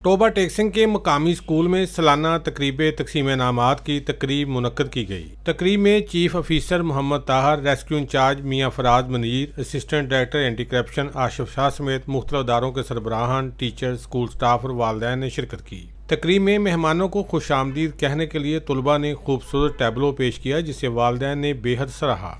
Toba टेक्सिंग के मकामी school में सालाना तकरीब तकसीम इनामात की तकरीब मुनक्कद की गई। तकरीब में chief officer Mohammad Tahir, rescue incharge Mian Faraz Munir, assistant director anti corruption Asif Shah समेत मुख्तलिफ इदारों के सरबराहान, टीचर, स्कूल स्टाफ और वालिदैन ने शिरकत की। तकरीब में मेहमानों को खुशामदीद कहने के लिए तलबा ने खूबसूरत टैबलो पेश किया, जिसे वालिदैन ने बेहद सराहा।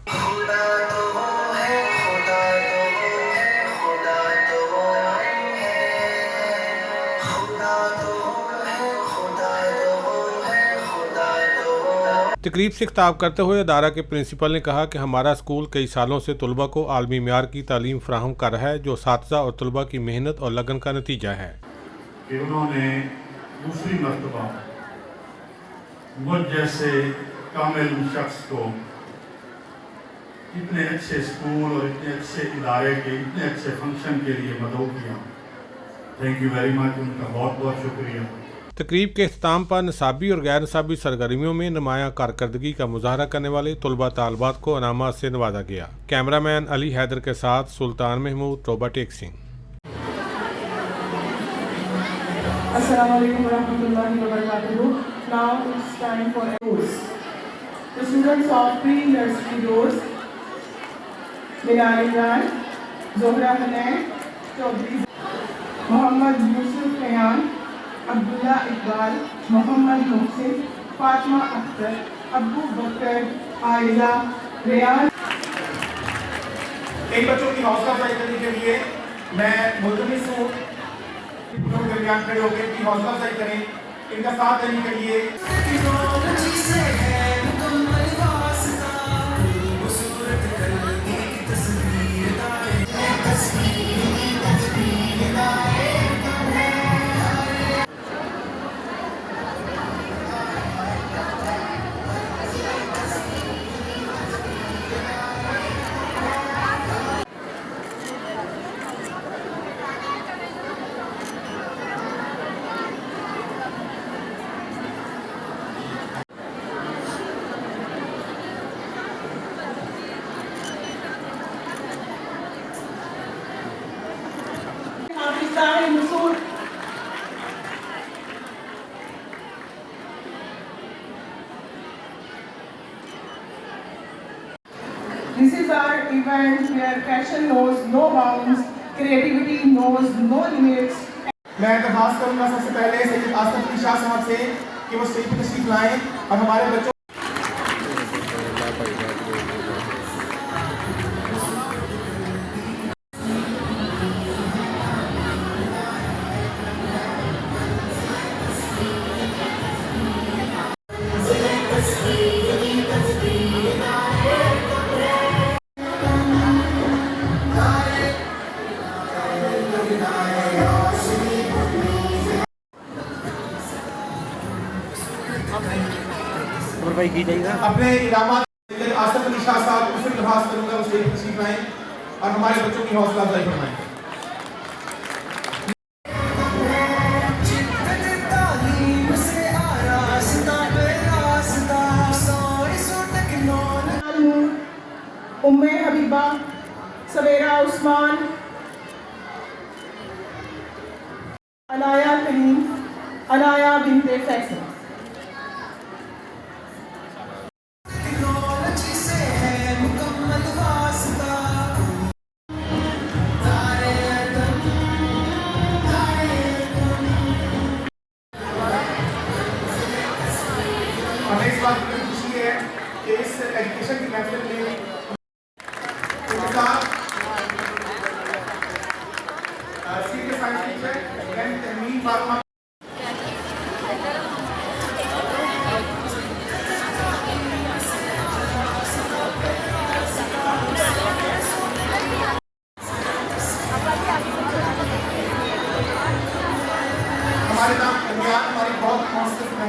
तकरीब से खिताब करते हुए अदारा के प्रिंसिपल ने कहा कि हमारा स्कूल कई सालों से तलबा को आलमी म्यार की तालीम फराहम कर रहा है, जो साथिज़ा और तलबा की मेहनत और लगन का नतीजा है। कि उन्होंने दूसरी मरतबा मुझ जैसे कामिल शख्स को इतने अच्छे स्कूल और इतने अच्छे इदारे के इतने अच्छे फंक्शन के लिए मदऊ किया। थैंक यू वेरी मच, उनका बहुत बहुत शुक्रिया। तकरीब के अख्ताम पर निसाबी और गैर निसाबी सरगर्मियों में नुमाया कारकर्दगी का मुजाहरा करने वाले तलबा तालबात को इनामात से नवाजा गया। कैमरामैन अली हैदर के साथ Sultan Mahmood, Toba Tek Singh. Assalamu alaikum warahmatullahi wabarakatuh. Now it's time for course. The students of pre-nursery doors, Minar Imran, Zohra Hanan, Chaudhry, Muhammad Yusuf Rayan, Abdullah Iqbal, Muhammad Muhsin, Fatma Akhtar, Abu Bakr, Aiza, Rayan। इन बच्चों की हौसला अफजाई करने के लिए मैं मुल्तमिस हूँ दरमियान खड़े होकर इनकी हौसला अफजाई करें, इनका साथ देने के लिए। This is our event where passion knows no bounds, creativity knows no limits. मैं दरख्वास्त करूँगा सबसे पहले सैयद आसिफ अली शाह साहब से कि वो स्टेज पर तशरीफ लाएं और हमारे बच्चों अपने इनामात आसिफ अली शाह साहब को फिर दरख्वास्त करूँगा वो स्टेज पर तशरीफ लाएं और हमारे बच्चों की हौसला अफजाई फरमाएं। उम्मे हबीबा, सवेरा उस्मान, अनाया करीम, अनाया बिनते फैसल। हमें इस बात की खुशी है कि इस एजुकेशन की महफिल में उनके साथ senior science teacher and Tahmeen Fatima हमारे नाम दरमियान हमारी बहुत मौसम है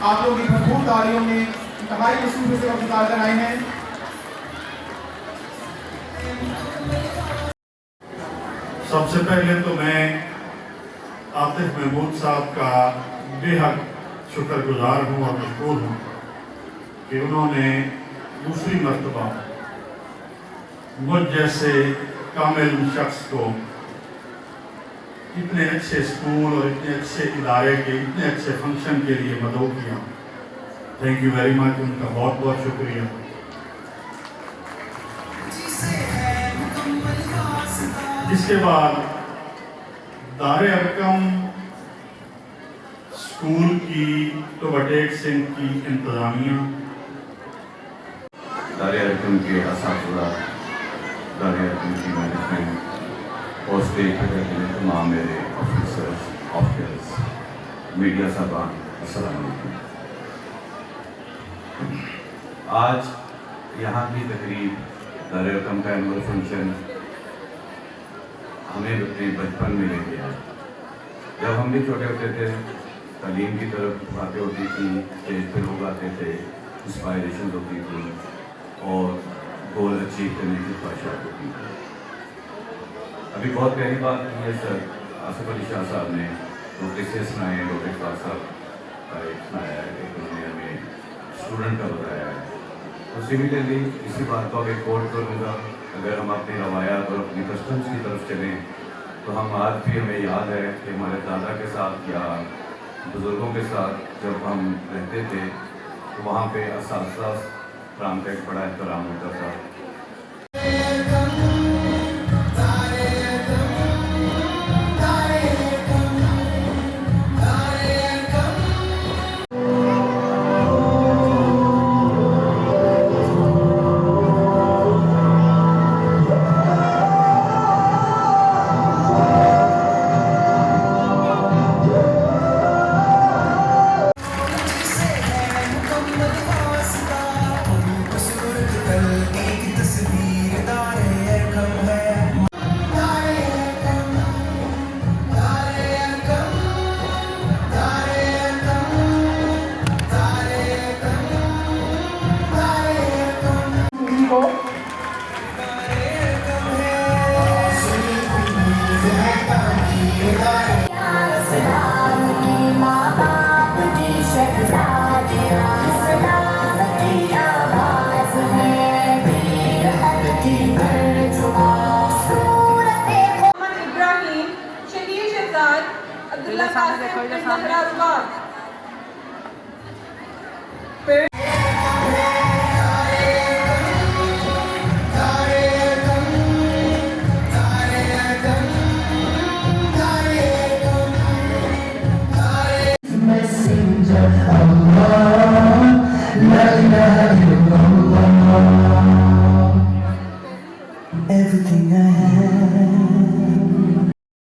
आप लोग की भरपूर तालियों में इंतहाई मसूबे से वक्त कर आए हैं। सबसे पहले तो मैं आतिफ महमूद साहब का बेहद शुक्रगुजार हूँ और मशकूर हूँ कि उन्होंने दूसरी मरतबा मुझ जैसे कामिल शख्स को इतने अच्छे स्कूल और इतने अच्छे इदारे के इतने अच्छे फंक्शन के लिए मदऊ किया। थैंक यू वेरी मच, उनका बहुत बहुत शुक्रिया। इसके बाद दारे अरकम स्कूल की टोबटेक सिंह की इंतज़ामिया, दारे अरकम के असातिज़ा, दारे अरकम की मैनेजमेंट और स्टेज पर बैठे तमाम मेरे ऑफिसर्स, ऑफिसर्स, मीडिया साहबान, अस्सलाम वालेकुम। आज यहाँ की तकरीब दारे अरकम का एनुअल फंक्शन हमें अपने बचपन में ले गया। जब हम भी छोटे होते थे, तालीम की तरफ बातें होती थी, स्टेज पे लोग आते थे, इंस्पायरेशन होती थी और गोल अचीव करने की ख्वाहिशात होती थी। अभी बहुत पहली बात की है सर आसिफ अली शाह साहब ने दो किस्से सुनाए, डॉक्टर इकबाल साहब का एक सुनाया है, एक उन्होंने हमें स्टूडेंट का बताया है। तो सिमिलरली इसी बात को अब एक कोट करूँगा, अगर हम अपनी रवायात और अपनी कस्टम्स की तरफ चलें तो हम आज भी हमें याद है कि हमारे दादा के साथ या बुज़ुर्गों के साथ जब हम रहते थे तो वहाँ पे असातिज़ा कराम का एक बड़ा एहतराम होता था। Everything I had